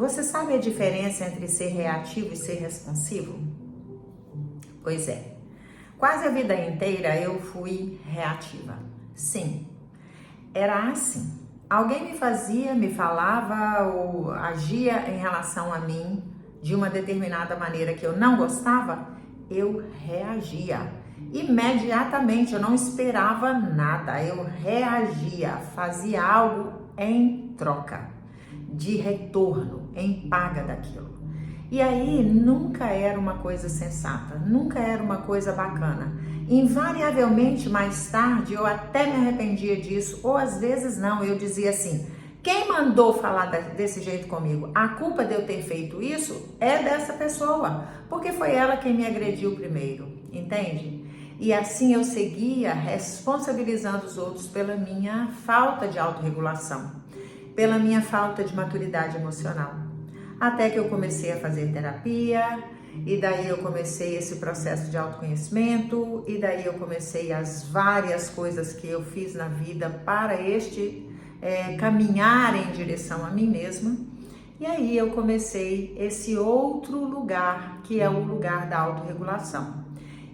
Você sabe a diferença entre ser reativo e ser responsivo? Pois é, quase a vida inteira eu fui reativa. Sim, era assim. Alguém me falava ou agia em relação a mim de uma determinada maneira que eu não gostava, eu reagia. Imediatamente, eu não esperava nada, eu reagia, fazia algo em troca, de retorno, em paga daquilo. E aí nunca era uma coisa sensata, nunca era uma coisa bacana. Invariavelmente, mais tarde, eu até me arrependia disso, ou às vezes não, eu dizia assim: quem mandou falar desse jeito comigo? A culpa de eu ter feito isso é dessa pessoa, porque foi ela quem me agrediu primeiro, entende? E assim eu seguia responsabilizando os outros pela minha falta de autorregulação, pela minha falta de maturidade emocional. Até que eu comecei a fazer terapia, e daí eu comecei esse processo de autoconhecimento, e daí eu comecei as várias coisas que eu fiz na vida para caminhar em direção a mim mesma. E aí eu comecei esse outro lugar, que é o lugar da autorregulação.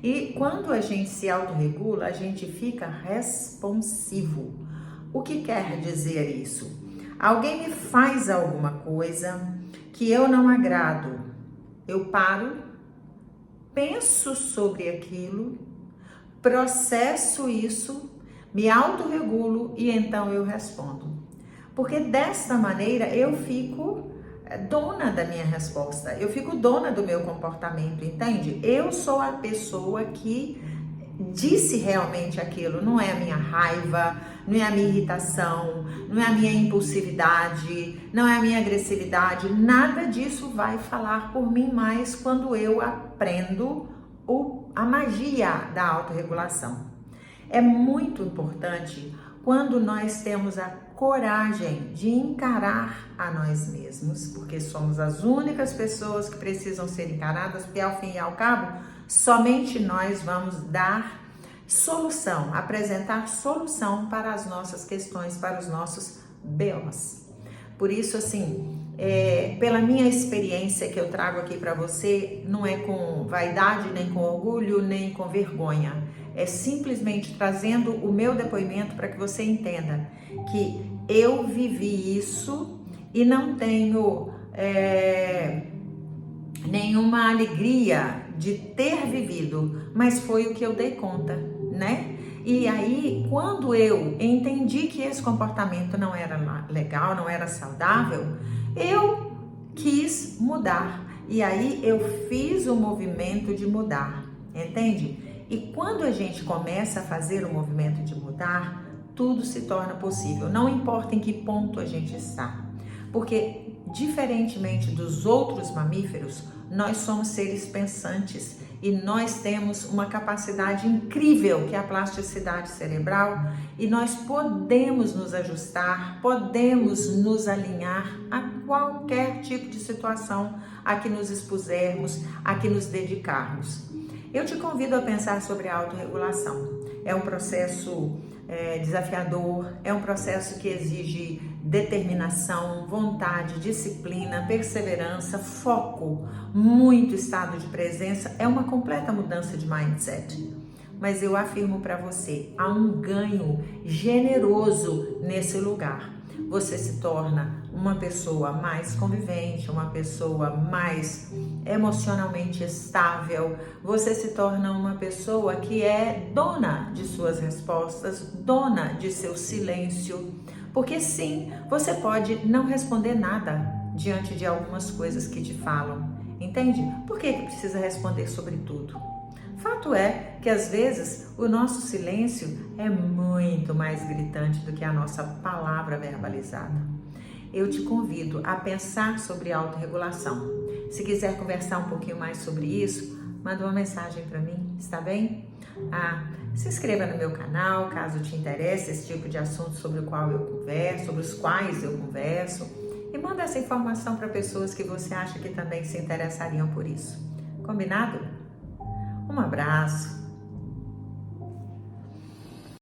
E quando a gente se autorregula, a gente fica responsivo. O que quer dizer isso? Alguém me faz alguma coisa que eu não agrado, eu paro, penso sobre aquilo, processo isso, me autorregulo e então eu respondo. Porque desta maneira eu fico dona da minha resposta, eu fico dona do meu comportamento, entende? Eu sou a pessoa que disse realmente aquilo, não é a minha raiva, não é a minha irritação, não é a minha impulsividade, não é a minha agressividade, nada disso vai falar por mim mais quando eu aprendo a magia da autorregulação. É muito importante quando nós temos a coragem de encarar a nós mesmos, porque somos as únicas pessoas que precisam ser encaradas, porque ao fim e ao cabo, somente nós vamos dar solução, apresentar solução para as nossas questões, para os nossos BOs. Por isso, assim, pela minha experiência que eu trago aqui para você, não é com vaidade, nem com orgulho, nem com vergonha. É simplesmente trazendo o meu depoimento para que você entenda que eu vivi isso e não tenho nenhuma alegria de ter vivido, mas foi o que eu dei conta, né? E aí, quando eu entendi que esse comportamento não era legal, não era saudável, eu quis mudar. E aí eu fiz o movimento de mudar, entende? E quando a gente começa a fazer o movimento de mudar, tudo se torna possível, não importa em que ponto a gente está. Porque, diferentemente dos outros mamíferos, nós somos seres pensantes e nós temos uma capacidade incrível que é a plasticidade cerebral e nós podemos nos ajustar, podemos nos alinhar a qualquer tipo de situação a que nos expusermos, a que nos dedicarmos. Eu te convido a pensar sobre a autorregulação. É um processo desafiador, é um processo que exige determinação, vontade, disciplina, perseverança, foco, muito estado de presença, é uma completa mudança de mindset. Mas eu afirmo para você, há um ganho generoso nesse lugar. Você se torna uma pessoa mais convivente, uma pessoa mais emocionalmente estável, você se torna uma pessoa que é dona de suas respostas, dona de seu silêncio, porque sim, você pode não responder nada diante de algumas coisas que te falam, entende? Por que precisa responder sobre tudo? Fato é que às vezes o nosso silêncio é muito mais gritante do que a nossa palavra verbalizada. Eu te convido a pensar sobre autorregulação. Se quiser conversar um pouquinho mais sobre isso, manda uma mensagem para mim, está bem? Se inscreva no meu canal, caso te interesse esse tipo de assunto sobre o qual eu converso, sobre os quais eu converso, e manda essa informação para pessoas que você acha que também se interessariam por isso. Combinado? Um abraço.